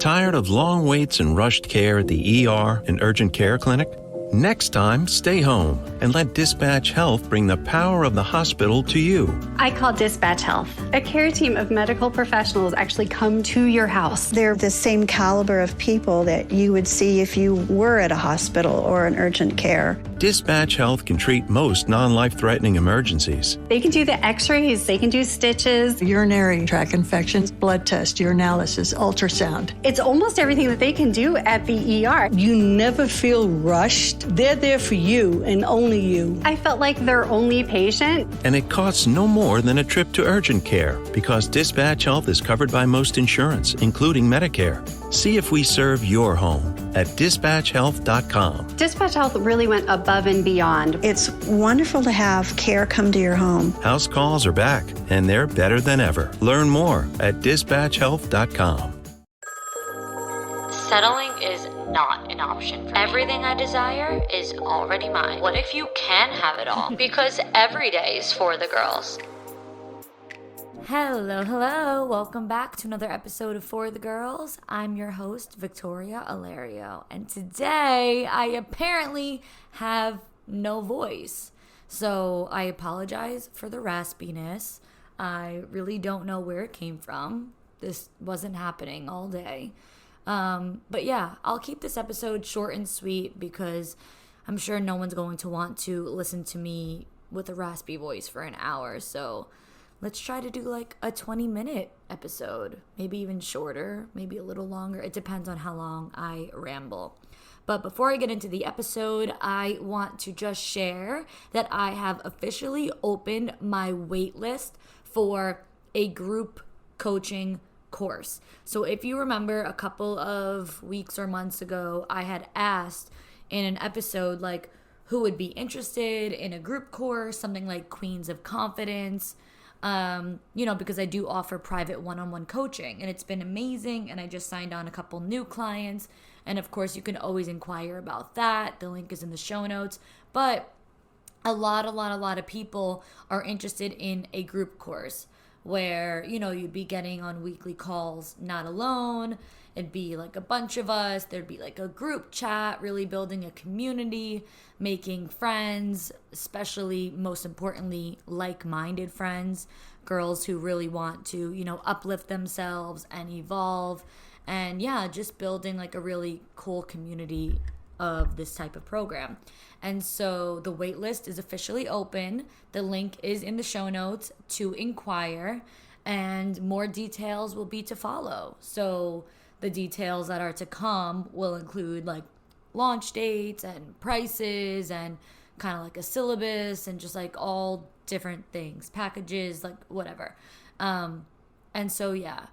Tired of long waits and rushed care at the ER and urgent care clinic? Next time, stay home and let Dispatch Health bring the power of the hospital to you. I call Dispatch Health. A care team of medical professionals actually come to your house. They're the same caliber of people that you would see if you were at a hospital or an urgent care. Dispatch Health can treat most non-life-threatening emergencies. They can do the x-rays, they can do stitches, urinary tract infections, blood test, urinalysis, ultrasound. It's almost everything that they can do at the ER. You never feel rushed. They're there for you and only you. I felt like their only patient. And it costs no more than a trip to urgent care because Dispatch Health is covered by most insurance, including Medicare. See if we serve your home at dispatchhealth.com. Dispatch Health really went above and beyond. It's wonderful to have care come to your home. House calls are back, and they're better than ever. Learn more at dispatchhealth.com. Settling is not an option for me. Everything I desire is already mine. What if you can have it all? Because every day is for the girls. Hello. Welcome back to another episode of For the Girls. I'm your host, Victoria Alario. And today, I apparently have no voice. So I apologize for the raspiness. I really don't know where it came from. This wasn't happening all day. But yeah, I'll keep this episode short and sweet because I'm sure no one's going to want to listen to me with a raspy voice for an hour. So let's try to do like a 20-minute episode, maybe even shorter, maybe a little longer. It depends on how long I ramble. But before I get into the episode, I want to just share that I have officially opened my waitlist for a group coaching course. So if you remember a couple of weeks or months ago, I had asked in an episode like who would be interested in a group course, something like Queens of Confidence, because I do offer private one-on-one coaching and it's been amazing. And I just signed on a couple new clients. And of course you can always inquire about that. The link is in the show notes. But a lot of people are interested in a group course where, you'd be getting on weekly calls, not alone. It'd be like a bunch of us. There'd be like a group chat, really building a community, making friends, especially, most importantly, like-minded friends, girls who really want to, uplift themselves and evolve. And yeah, just building like a really cool community of this type of program. And so the waitlist is officially open. The link is in the show notes to inquire, and more details will be to follow. So the details that are to come will include like launch dates and prices and kind of like a syllabus and just like all different things, packages, like whatever. And so yeah,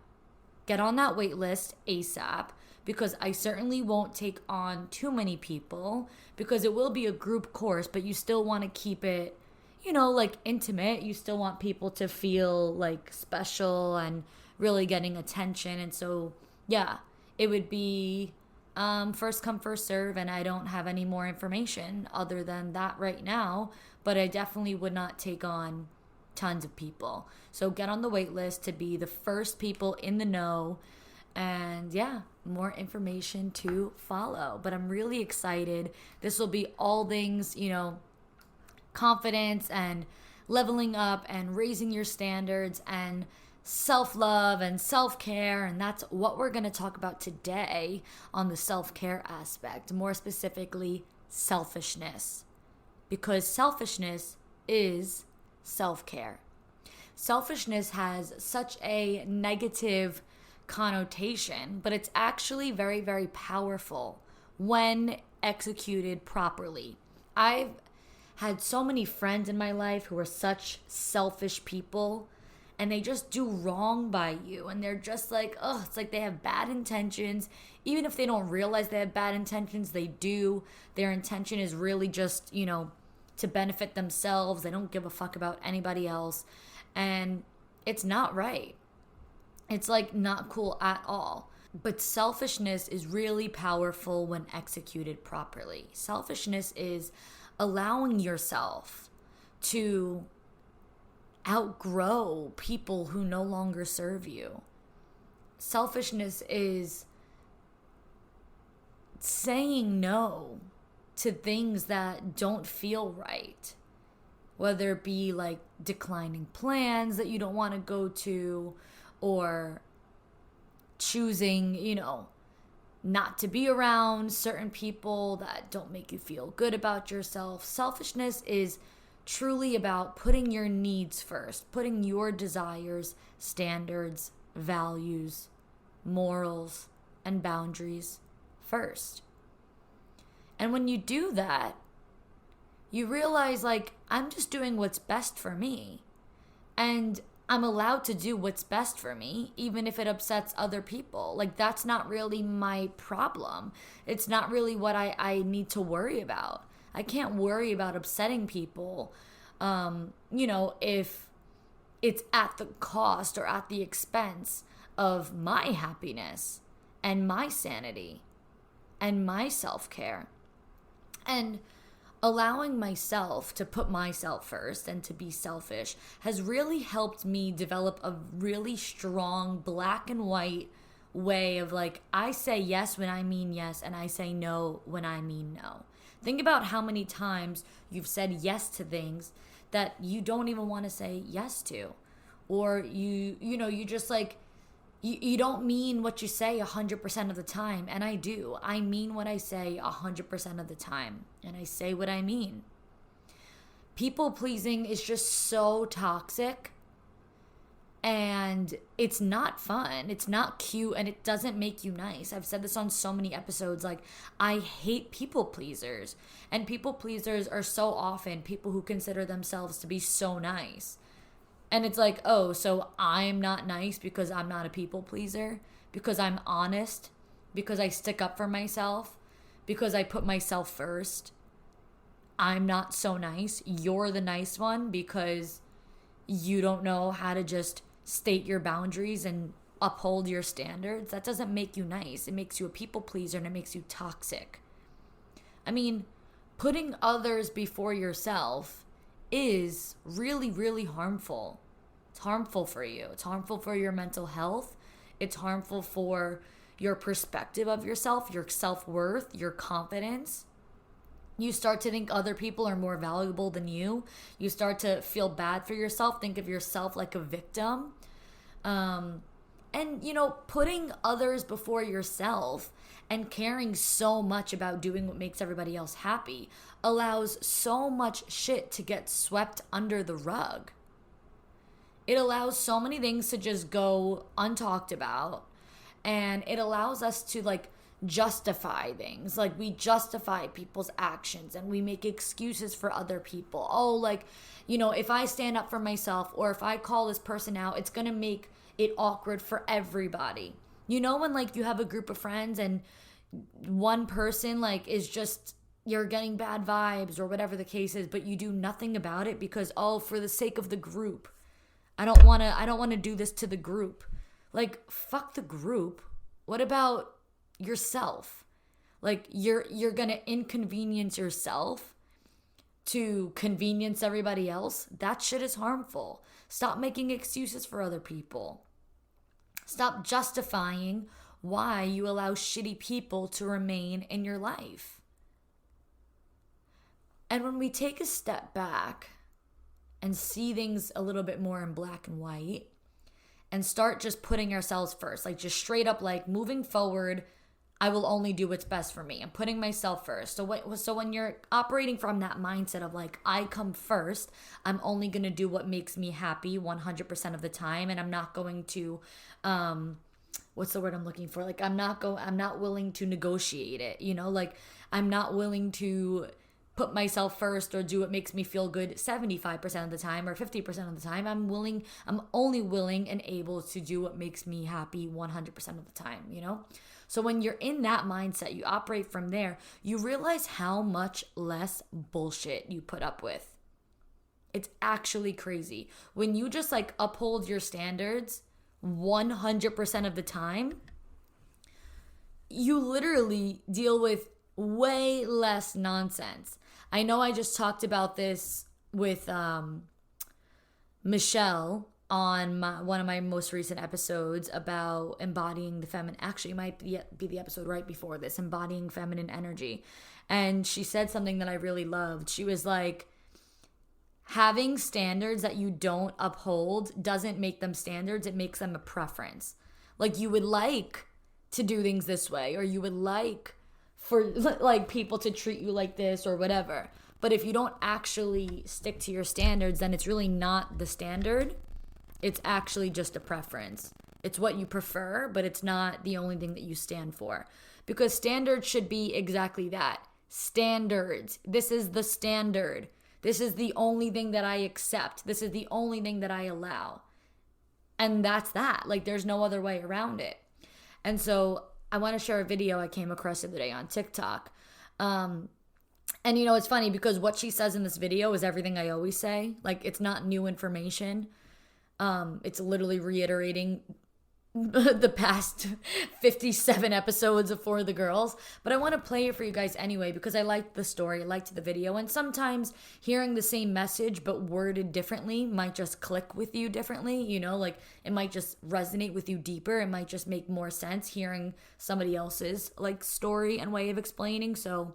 get on that waitlist ASAP, because I certainly won't take on too many people because it will be a group course, but you still want to keep it, like intimate. You still want people to feel like special and really getting attention. And so, yeah, it would be first come, first serve, and I don't have any more information other than that right now, but I definitely would not take on tons of people. So get on the wait list to be the first people in the know. And yeah, more information to follow. But I'm really excited. This will be all things, confidence and leveling up and raising your standards and self-love and self-care. And that's what we're going to talk about today on the self-care aspect, more specifically selfishness, because selfishness is self-care. Selfishness has such a negative connotation, but it's actually very, very powerful when executed properly. I've had so many friends in my life who are such selfish people, and they just do wrong by you, and they're just like, it's like they have bad intentions. Even if they don't realize they have bad intentions, they do. Their intention is really just, to benefit themselves. They don't give a fuck about anybody else, and it's not right. It's like not cool at all. But selfishness is really powerful when executed properly. Selfishness is allowing yourself to outgrow people who no longer serve you. Selfishness is saying no to things that don't feel right, whether it be like declining plans that you don't want to go to, or choosing, not to be around certain people that don't make you feel good about yourself. Selfishness is truly about putting your needs first, putting your desires, standards, values, morals, and boundaries first. And when you do that, you realize, like, I'm just doing what's best for me. And I'm allowed to do what's best for me, even if it upsets other people. Like, that's not really my problem. It's not really what I need to worry about. I can't worry about upsetting people, if it's at the cost or at the expense of my happiness and my sanity and my self-care. And allowing myself to put myself first and to be selfish has really helped me develop a really strong black and white way of, like, I say yes when I mean yes, and I say no when I mean no. Think about how many times you've said yes to things that you don't even want to say yes to. Or you just like, you don't mean what you say 100% of the time. And I do. I mean what I say 100% of the time. And I say what I mean. People pleasing is just so toxic. And it's not fun. It's not cute. And it doesn't make you nice. I've said this on so many episodes. Like, I hate people pleasers. And people pleasers are so often people who consider themselves to be so nice. And it's like, oh, so I'm not nice because I'm not a people pleaser, because I'm honest, because I stick up for myself, because I put myself first. I'm not so nice. You're the nice one because you don't know how to just state your boundaries and uphold your standards. That doesn't make you nice. It makes you a people pleaser, and it makes you toxic. I mean, putting others before yourself is really, really harmful. It's harmful for you. It's harmful for your mental health. It's harmful for your perspective of yourself, your self-worth, your confidence. You start to think other people are more valuable than you. You start to feel bad for yourself, think of yourself like a victim. And, putting others before yourself and caring so much about doing what makes everybody else happy allows so much shit to get swept under the rug. It allows so many things to just go untalked about, and it allows us to, like, justify things. Like, we justify people's actions and we make excuses for other people. Oh, like, if I stand up for myself or if I call this person out, it's going to make it awkward for everybody. When, like, you have a group of friends and one person, like, is just, you're getting bad vibes or whatever the case is, but you do nothing about it because, for the sake of the group, I don't want to do this to the group. Like, fuck the group. What about yourself? Like, you're going to inconvenience yourself to convenience everybody else. That shit is harmful. Stop making excuses for other people. Stop justifying why you allow shitty people to remain in your life. And when we take a step back and see things a little bit more in black and white and start just putting ourselves first, like, just straight up, like, moving forward, I will only do what's best for me. I'm putting myself first. So when you're operating from that mindset of, like, I come first, I'm only going to do what makes me happy 100% of the time, and I'm not going to, what's the word I'm looking for? Like, I'm not willing to negotiate it, like, I'm not willing to put myself first or do what makes me feel good 75% of the time or 50% of the time. I'm only willing and able to do what makes me happy 100% of the time, So when you're in that mindset, you operate from there, you realize how much less bullshit you put up with. It's actually crazy. When you just, like, uphold your standards 100% of the time, you literally deal with way less nonsense. I know I just talked about this with Michelle on one of my most recent episodes about embodying the feminine. Actually, it might be the episode right before this, embodying feminine energy. And she said something that I really loved. She was like, having standards that you don't uphold doesn't make them standards. It makes them a preference. Like, you would like to do things this way, or you would like for like people to treat you like this or whatever. But if you don't actually stick to your standards, then it's really not the standard. It's actually just a preference. It's what you prefer, but it's not the only thing that you stand for. Because standards should be exactly that. Standards. This is the standard. This is the only thing that I accept. This is the only thing that I allow. And that's that. Like, there's no other way around it. And so I want to share a video I came across the other day on TikTok. And, you know, it's funny because what she says in this video is everything I always say. Like, it's not new information. It's literally reiterating the past 57 episodes of For the Girls. But I want to play it for you guys anyway because I liked the story, I liked the video. And sometimes hearing the same message but worded differently might just click with you differently. You know, like it might just resonate with you deeper. It might just make more sense hearing somebody else's like story and way of explaining. So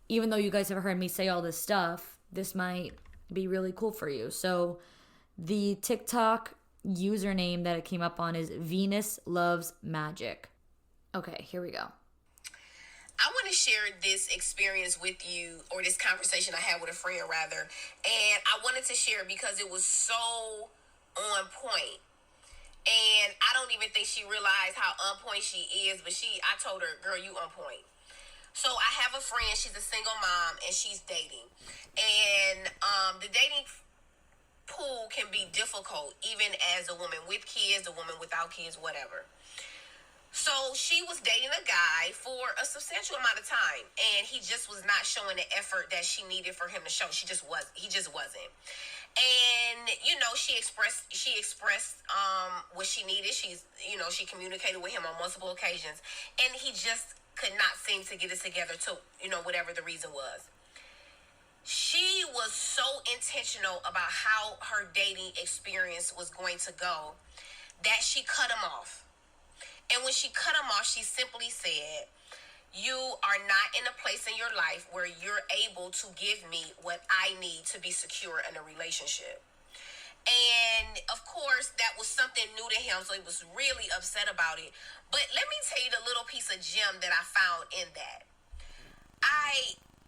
even though you guys have heard me say all this stuff, this might be really cool for you. So the TikTok username that it came up on is Venus Loves Magic. Okay, here we go. I want to share this experience with you, or this conversation I had with a friend rather, and I wanted to share it because it was so on point. And I don't even think she realized how on point she is, but I told her, girl, you on point. So I have a friend, she's a single mom, and she's dating. And the dating pool can be difficult, even as a woman with kids, a woman without kids, whatever. So she was dating a guy for a substantial amount of time, and he just was not showing the effort that she needed for him to show. He just wasn't. And you know, she expressed what she needed. She communicated with him on multiple occasions, and he just could not seem to get it together to, whatever the reason was. She was so intentional about how her dating experience was going to go that she cut him off. And when she cut him off, she simply said, you are not in a place in your life where you're able to give me what I need to be secure in a relationship. And of course, that was something new to him, so he was really upset about it. But let me tell you the little piece of gem that I found in that.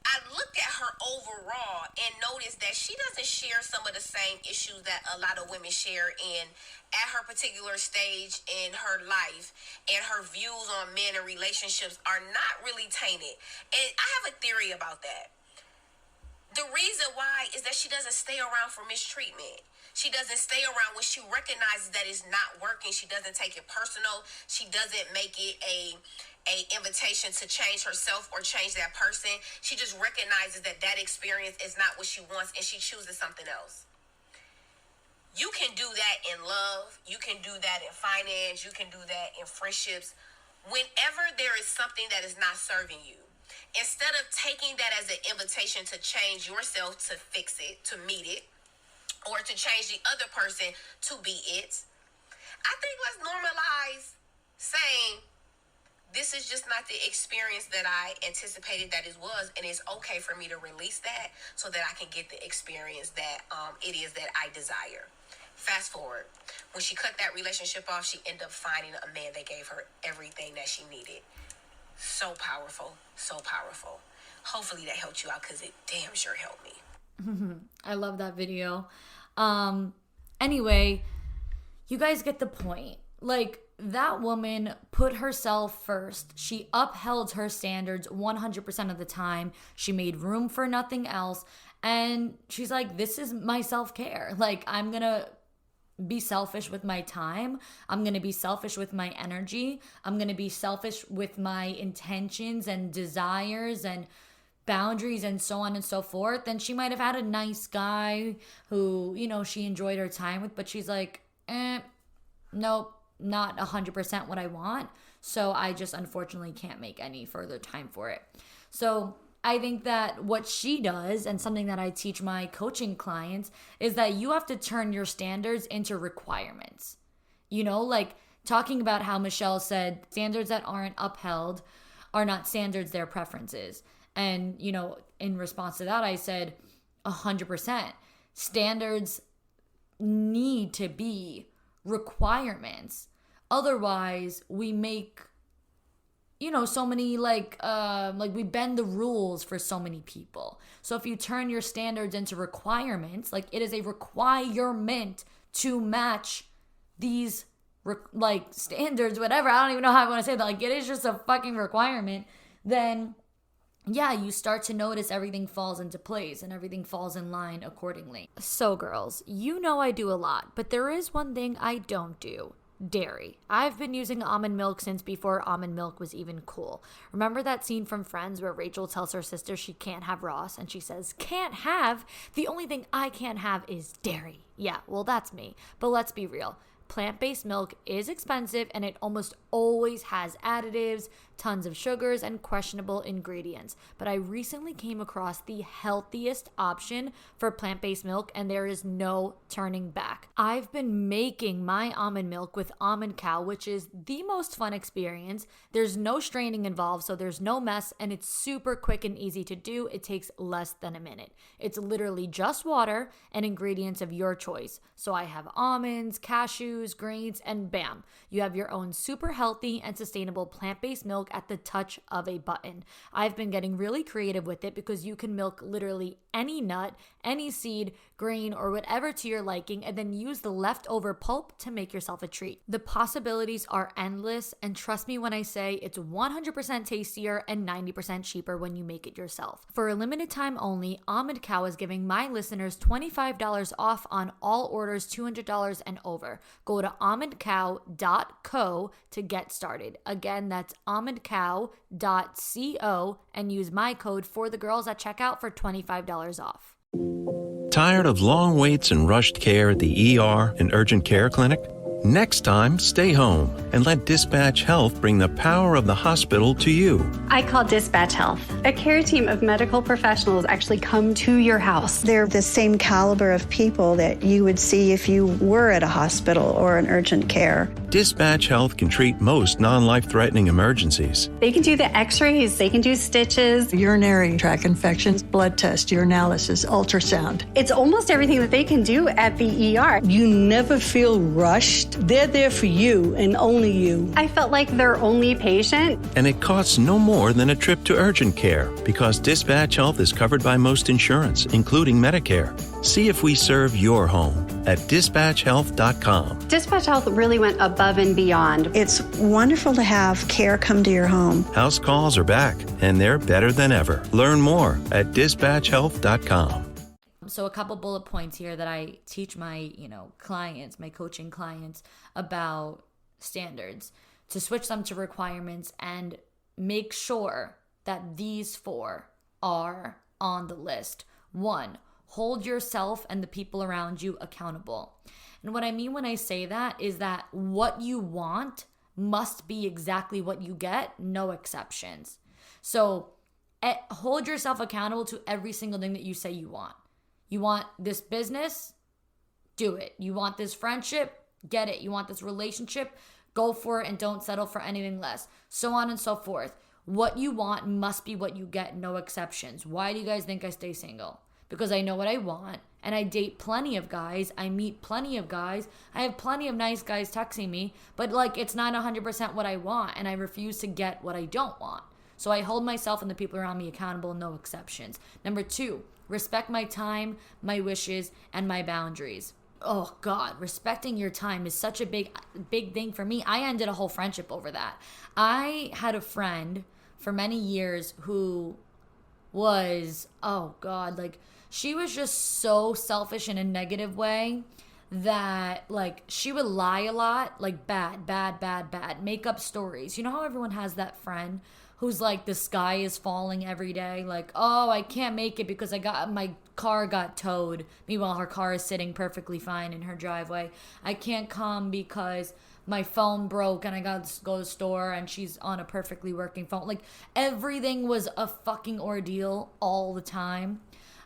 I looked at her overall and noticed that she doesn't share some of the same issues that a lot of women share at her particular stage in her life, and her views on men and relationships are not really tainted. And I have a theory about that. The reason why is that she doesn't stay around for mistreatment. She doesn't stay around when she recognizes that it's not working. She doesn't take it personal. She doesn't make it a invitation to change herself or change that person. She just recognizes that experience is not what she wants, and she chooses something else. You can do that in love. You can do that in finance. You can do that in friendships. Whenever there is something that is not serving you, instead of taking that as an invitation to change yourself, to fix it, to meet it, or to change the other person to be it, I think let's normalize saying, this is just not the experience that I anticipated that it was, and it's okay for me to release that so that I can get the experience that it is that I desire. Fast forward, when she cut that relationship off, she ended up finding a man that gave her everything that she needed. So powerful, so powerful. Hopefully that helped you out, because it damn sure helped me. I love that video. Anyway, you guys get the point. Like, that woman put herself first. She upheld her standards 100% of the time. She made room for nothing else. And she's like, this is my self-care. Like, I'm going to be selfish with my time. I'm going to be selfish with my energy. I'm going to be selfish with my intentions and desires and boundaries and so on and so forth. And she might have had a nice guy who, she enjoyed her time with, but she's like, nope, not 100% what I want. So I just unfortunately can't make any further time for it. So I think that what she does, and something that I teach my coaching clients, is that you have to turn your standards into requirements. You know, like talking about how Michelle said standards that aren't upheld are not standards, they're preferences. And, you know, in response to that, I said 100%. Standards need to be requirements. Otherwise, we make, you know, so many like we bend the rules for so many people. So if you turn your standards into requirements, like it is a requirement to match these like standards, whatever, I don't even know how I want to say that, like it is just a fucking requirement, then yeah, you start to notice everything falls into place and everything falls in line accordingly. So girls, you know I do a lot, but there is one thing I don't do. Dairy. I've been using almond milk since before almond milk was even cool. Remember that scene from Friends where Rachel tells her sister she can't have Ross and she says, "Can't have? The only thing I can't have is dairy." Yeah, well that's me. But let's be real. Plant-based milk is expensive and it almost always has additives, tons of sugars, and questionable ingredients. But I recently came across the healthiest option for plant-based milk and there is no turning back. I've been making my almond milk with Almond Cow, which is the most fun experience. There's no straining involved, so there's no mess, and it's super quick and easy to do. It takes less than a minute. It's literally just water and ingredients of your choice. So I have almonds, cashews, grains, and bam, you have your own super healthy and sustainable plant-based milk at the touch of a button. I've been getting really creative with it because you can milk literally any nut, any seed, grain, or whatever to your liking, and then use the leftover pulp to make yourself a treat. The possibilities are endless, and trust me when I say it's 100% tastier and 90% cheaper when you make it yourself. For a limited time only, Almond Cow is giving my listeners $25 off on all orders $200 and over. Go to almondcow.co to get started. Again, that's almondcow.co and use my code for the girls at checkout for $25 off. Tired of long waits and rushed care at the ER and urgent care clinic? Next time, stay home and let Dispatch Health bring the power of the hospital to you. I call Dispatch Health. A care team of medical professionals actually come to your house. They're the same caliber of people that you would see if you were at a hospital or an urgent care. Dispatch Health can treat most non-life-threatening emergencies. They can do the x-rays, they can do stitches. Urinary tract infections, blood test, urinalysis, ultrasound. It's almost everything that they can do at the ER. You never feel rushed. They're there for you and only you. I felt like their only patient. And it costs no more than a trip to urgent care because Dispatch Health is covered by most insurance, including Medicare. See if we serve your home at dispatchhealth.com. Dispatch Health really went above and beyond. It's wonderful to have care come to your home. House calls are back, and they're better than ever. Learn more at dispatchhealth.com. So a couple bullet points here that I teach my, clients, my coaching clients about standards, to switch them to requirements and make sure that these 4 are on the list. 1, hold yourself and the people around you accountable. And what I mean when I say that is that what you want must be exactly what you get, no exceptions. So hold yourself accountable to every single thing that you say you want. You want this business? Do it. You want this friendship? Get it. You want this relationship? Go for it and don't settle for anything less. So on and so forth. What you want must be what you get, no exceptions. Why do you guys think I stay single? Because I know what I want and I date plenty of guys. I meet plenty of guys. I have plenty of nice guys texting me, but it's not 100% what I want and I refuse to get what I don't want. So I hold myself and the people around me accountable, no exceptions. Number 2, respect my time, my wishes, and my boundaries. Oh God, respecting your time is such a big thing for me. I ended a whole friendship over that. I had a friend for many years who was, oh God, she was just so selfish in a negative way that she would lie a lot, bad, make up stories. You know how everyone has that friend who's the sky is falling every day, oh, I can't make it because my car got towed. Meanwhile, her car is sitting perfectly fine in her driveway. I can't come because my phone broke and I got to go to the store and she's on a perfectly working phone. Like, everything was a fucking ordeal all the time.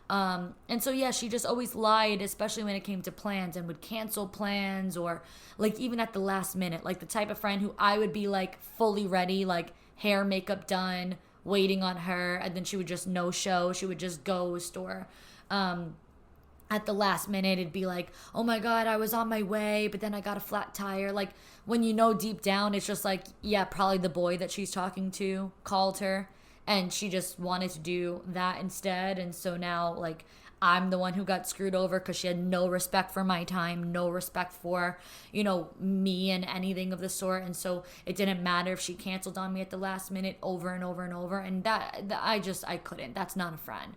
And so, yeah, she just always lied, especially when it came to plans, and would cancel plans, or like even at the last minute, like the type of friend who I would be like fully ready, like hair, makeup done, waiting on her. And then she would just no show. She would just go to the store. At the last minute, it'd be like, oh my God, I was on my way, but then I got a flat tire. Like, when you know deep down, it's just like, yeah, probably the boy that she's talking to called her and she just wanted to do that instead. And so now, like, I'm the one who got screwed over because she had no respect for my time, no respect for, you know, me and anything of the sort. And so it didn't matter if she canceled on me at the last minute over and over and over. And that I couldn't. That's not a friend.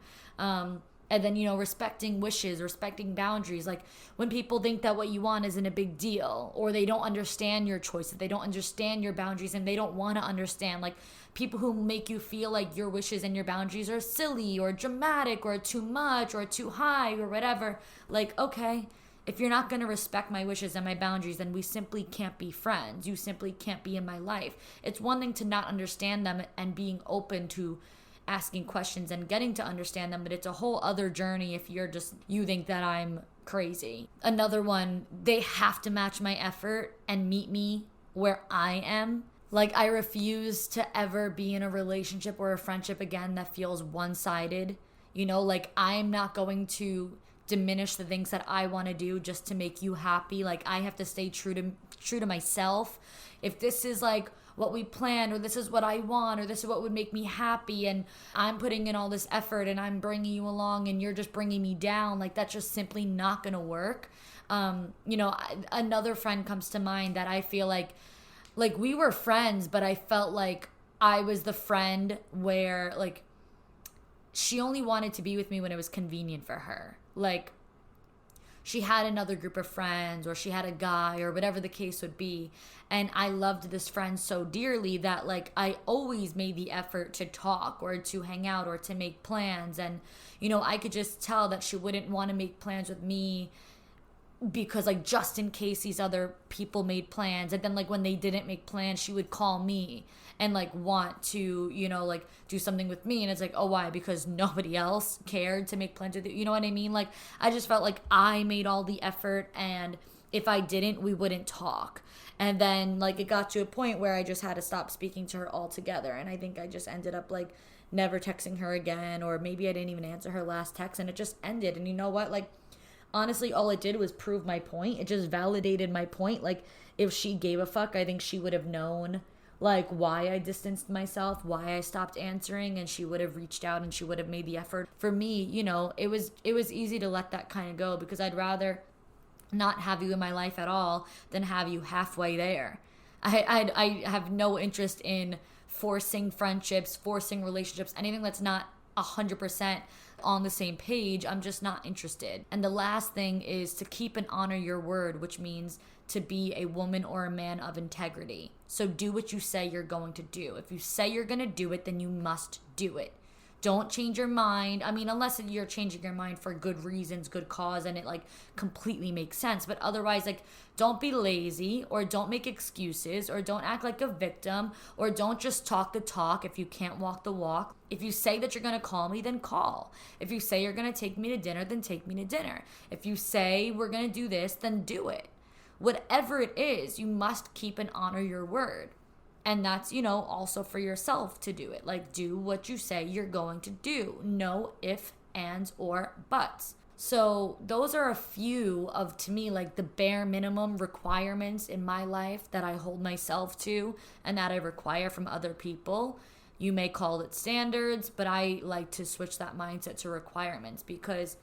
And then, you know, respecting wishes, respecting boundaries. Like, when people think that what you want isn't a big deal, or they don't understand your choices, they don't understand your boundaries, and they don't want to understand. Like, people who make you feel like your wishes and your boundaries are silly or dramatic or too much or too high or whatever. Like, okay, if you're not going to respect my wishes and my boundaries, then we simply can't be friends. You simply can't be in my life. It's one thing to not understand them and being open to asking questions and getting to understand them, but it's a whole other journey if you think that I'm crazy. Another one, they have to match my effort and meet me where I am. Like, I refuse to ever be in a relationship or a friendship again that feels one-sided. You know, like, I'm not going to diminish the things that I want to do just to make you happy. Like, I have to stay true to myself. If this is like what we planned, or this is what I want, or this is what would make me happy, and I'm putting in all this effort and I'm bringing you along and you're just bringing me down, like, that's just simply not gonna work. You know, another friend comes to mind that I feel like we were friends, but I felt like I was the friend where, like, she only wanted to be with me when it was convenient for her. Like, she had another group of friends, or she had a guy, or whatever the case would be. And I loved this friend so dearly that, like, I always made the effort to talk or to hang out or to make plans. And, you know, I could just tell that she wouldn't want to make plans with me because, like, just in case these other people made plans. And then, like, when they didn't make plans, she would call me and, like, want to, you know, like, do something with me. And it's like, oh, why? Because nobody else cared to make plans with you. You know what I mean? Like, I just felt like I made all the effort, and if I didn't, we wouldn't talk. And then, like, it got to a point where I just had to stop speaking to her altogether. And I think I just ended up, like, never texting her again, or maybe I didn't even answer her last text, and it just ended. And you know what? Like, honestly, all it did was prove my point. It just validated my point. Like, if she gave a fuck, I think she would have known, like, why I distanced myself, why I stopped answering, and she would have reached out and she would have made the effort. For me, you know, it was easy to let that kind of go, because I'd rather not have you in my life at all than have you halfway there. I have no interest in forcing friendships, forcing relationships, anything that's not 100% on the same page. I'm just not interested. And the last thing is to keep and honor your word, which means to be a woman or a man of integrity. So do what you say you're going to do. If you say you're going to do it, then you must do it. Don't change your mind. I mean, unless you're changing your mind for good reasons, good cause, and it, like, completely makes sense. But otherwise, like, don't be lazy, or don't make excuses, or don't act like a victim, or don't just talk the talk if you can't walk the walk. If you say that you're going to call me, then call. If you say you're going to take me to dinner, then take me to dinner. If you say we're going to do this, then do it. Whatever it is, you must keep and honor your word. And that's, you know, also for yourself to do it. Like, do what you say you're going to do. No ifs, ands, or buts. So those are a few of, to me, like, the bare minimum requirements in my life that I hold myself to and that I require from other people. You may call it standards, but I like to switch that mindset to requirements, because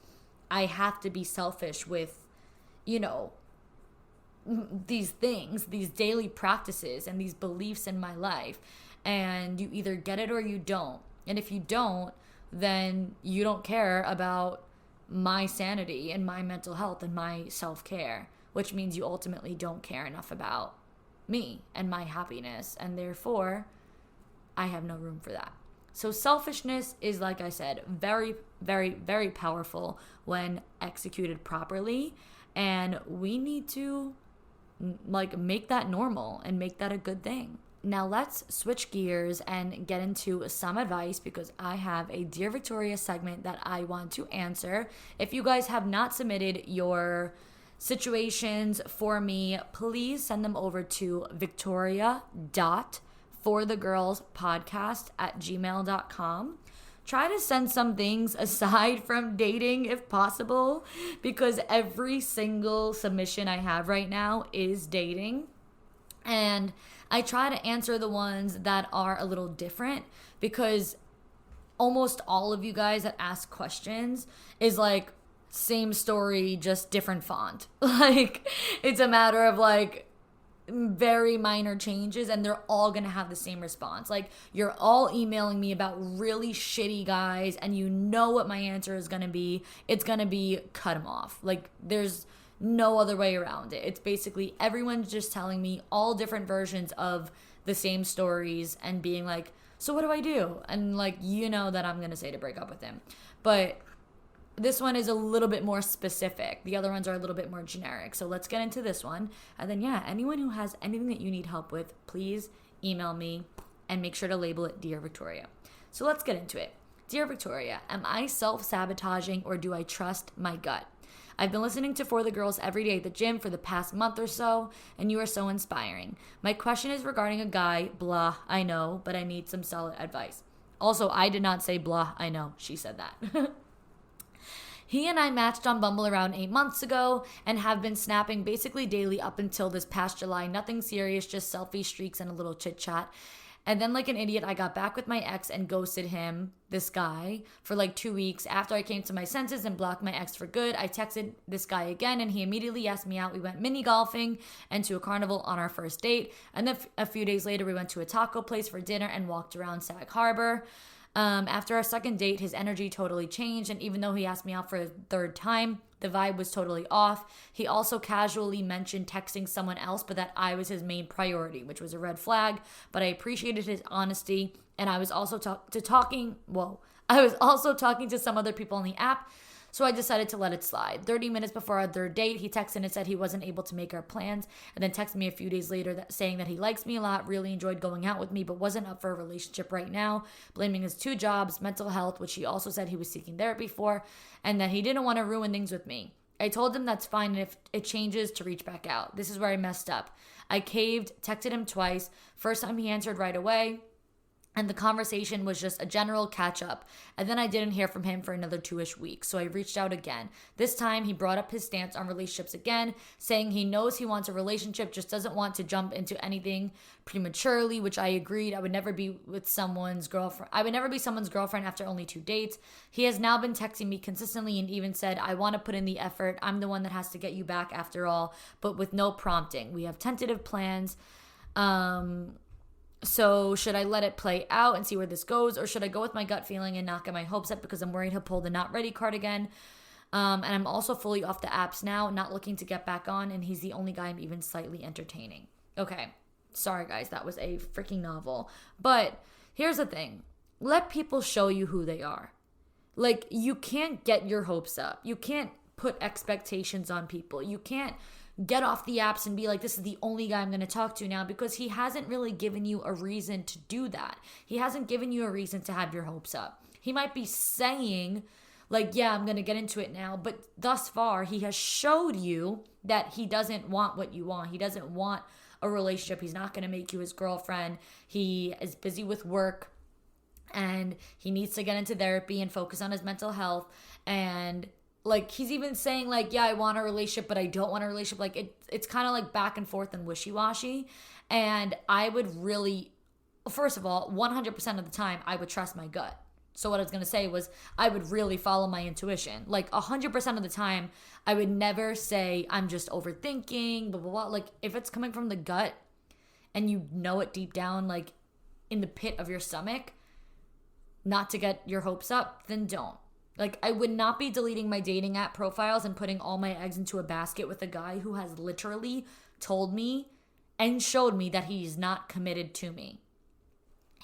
I have to be selfish with, you know, these things, these daily practices and these beliefs in my life. And you either get it or you don't. And if you don't, then you don't care about my sanity and my mental health and my self-care, which means you ultimately don't care enough about me and my happiness. And therefore, I have no room for that. So selfishness is, like I said, very, very, very powerful when executed properly. And we need to like make that normal and make that a good thing. Now let's switch gears and get into some advice, because I have a Dear Victoria segment that I want to answer. If you guys have not submitted your situations for me, please send them over to victoria.forthegirlspodcast@gmail.com. Try to send some things aside from dating if possible, because every single submission I have right now is dating. And I try to answer the ones that are a little different, because almost all of you guys that ask questions is like same story, just different font. Like it's a matter of like very minor changes, and they're all gonna have the same response. Like you're all emailing me about really shitty guys, and you know what my answer is gonna be. It's gonna be cut them off. Like there's no other way around it. It's basically everyone's just telling me all different versions of the same stories and being like, so what do I do? And like, you know that I'm gonna say to break up with him. But this one is a little bit more specific. The other ones are a little bit more generic. So let's get into this one. And then yeah, anyone who has anything that you need help with, please email me and make sure to label it Dear Victoria. So let's get into it. Dear Victoria, am I self-sabotaging or do I trust my gut? I've been listening to For the Girls every day at the gym for the past month or so, and you are so inspiring. My question is regarding a guy, blah, I know, but I need some solid advice. Also, I did not say blah, I know. She said that. He and I matched on Bumble around 8 months ago and have been snapping basically daily up until this past July. Nothing serious, just selfie streaks and a little chit chat. And then like an idiot, I got back with my ex and ghosted him, this guy, for like 2 weeks. After I came to my senses and blocked my ex for good, I texted this guy again and he immediately asked me out. We went mini golfing and to a carnival on our first date. And then a few days later, we went to a taco place for dinner and walked around Sag Harbor. After our second date, his energy totally changed, and even though he asked me out for a third time, the vibe was totally off. He also casually mentioned texting someone else, but that I was his main priority, which was a red flag, but I appreciated his honesty, and I was also talking to some other people on the app, so I decided to let it slide. 30 minutes before our third date, he texted and said he wasn't able to make our plans, and then texted me a few days later saying that he likes me a lot, really enjoyed going out with me, but wasn't up for a relationship right now, blaming his 2 jobs, mental health, which he also said he was seeking therapy for, and that he didn't want to ruin things with me. I told him that's fine, and if it changes, to reach back out. This is where I messed up. I caved, texted him twice. First time he answered right away, and the conversation was just a general catch up. And then I didn't hear from him for another 2-ish weeks. So I reached out again. This time he brought up his stance on relationships again, saying he knows he wants a relationship, just doesn't want to jump into anything prematurely, which I agreed. I would never be someone's girlfriend after only 2 dates. He has now been texting me consistently and even said, I want to put in the effort. I'm the one that has to get you back after all, but with no prompting. We have tentative plans. So should I let it play out and see where this goes, or should I go with my gut feeling and not get my hopes up because I'm worried he'll pull the not ready card again? And I'm also fully off the apps now, not looking to get back on, and he's the only guy I'm even slightly entertaining. Okay, sorry guys, that was a freaking novel. But here's the thing. Let people show you who they are. Like, you can't get your hopes up. You can't put expectations on people. You can't get off the apps and be like, this is the only guy I'm going to talk to now, because he hasn't really given you a reason to do that. He hasn't given you a reason to have your hopes up. He might be saying like, yeah, I'm going to get into it now, but thus far he has showed you that he doesn't want what you want. He doesn't want a relationship. He's not going to make you his girlfriend. He is busy with work and he needs to get into therapy and focus on his mental health. And like, he's even saying like, yeah, I want a relationship, but I don't want a relationship. Like it's kind of like back and forth and wishy-washy. And I would really, first of all, 100% of the time, I would trust my gut. So what I was going to say was I would really follow my intuition. Like 100% of the time, I would never say I'm just overthinking, blah, blah, blah. Like if it's coming from the gut and you know it deep down, like in the pit of your stomach, not to get your hopes up, then don't. Like, I would not be deleting my dating app profiles and putting all my eggs into a basket with a guy who has literally told me and showed me that he's not committed to me.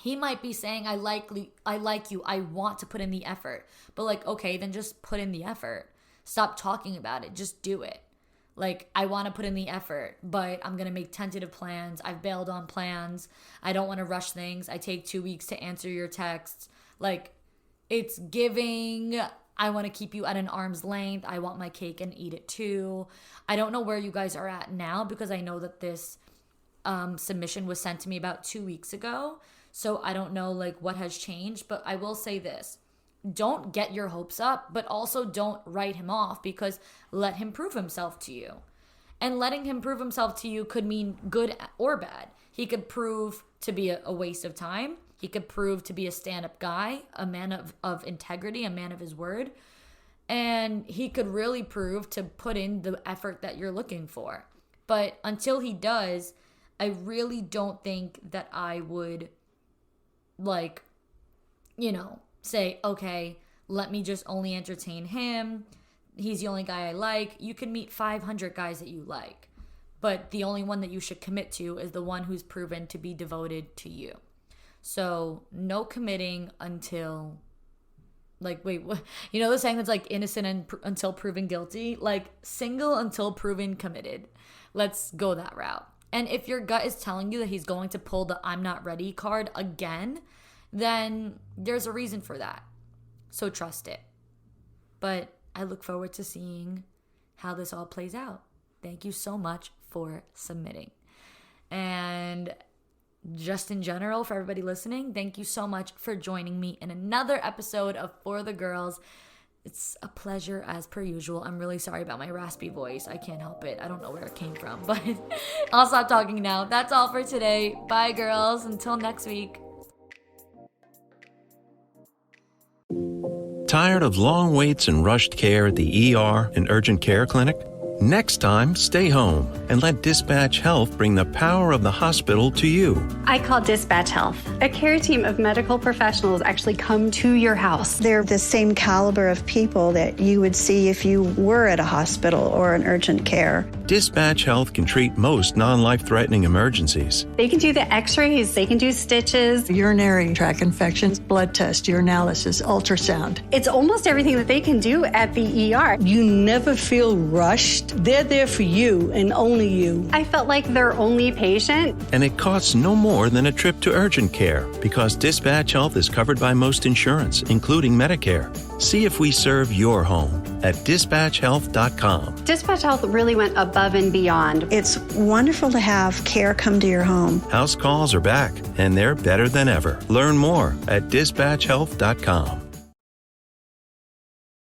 He might be saying, I like you, I want to put in the effort. But like, okay, then just put in the effort. Stop talking about it. Just do it. Like, I want to put in the effort, but I'm going to make tentative plans. I've bailed on plans. I don't want to rush things. I take 2 weeks to answer your texts. Like, it's giving, I want to keep you at an arm's length. I want my cake and eat it too. I don't know where you guys are at now, because I know that this submission was sent to me about 2 weeks ago. So I don't know like what has changed, but I will say this. Don't get your hopes up, but also don't write him off, because let him prove himself to you. And letting him prove himself to you could mean good or bad. He could prove to be a waste of time. He could prove to be a stand-up guy, a man of integrity, a man of his word. And he could really prove to put in the effort that you're looking for. But until he does, I really don't think that I would, like, you know, say, okay, let me just only entertain him. He's the only guy I like. You can meet 500 guys that you like, but the only one that you should commit to is the one who's proven to be devoted to you. So no committing until, like, wait, what? You know the saying that's like innocent until proven guilty? Like, single until proven committed. Let's go that route. And if your gut is telling you that he's going to pull the I'm not ready card again, then there's a reason for that. So trust it. But I look forward to seeing how this all plays out. Thank you so much for submitting. And just in general, for everybody listening, thank you so much for joining me in another episode of For the Girls. It's a pleasure as per usual. I'm really sorry about my raspy voice. I can't help it. I don't know where it came from, but I'll stop talking now. That's all for today. Bye, girls. Until next week. Tired of long waits and rushed care at the ER and urgent care clinic? Next time, stay home and let Dispatch Health bring the power of the hospital to you. I call Dispatch Health. A care team of medical professionals actually come to your house. They're the same caliber of people that you would see if you were at a hospital or an urgent care. Dispatch Health can treat most non-life-threatening emergencies. They can do the x-rays, they can do stitches. Urinary tract infections, blood test, urinalysis, ultrasound. It's almost everything that they can do at the ER. You never feel rushed. They're there for you and only you. I felt like their only patient. And it costs no more than a trip to urgent care, because Dispatch Health is covered by most insurance, including Medicare. See if we serve your home at dispatchhealth.com. Dispatch Health really went above and beyond. It's wonderful to have care come to your home. House calls are back, and they're better than ever. Learn more at dispatchhealth.com.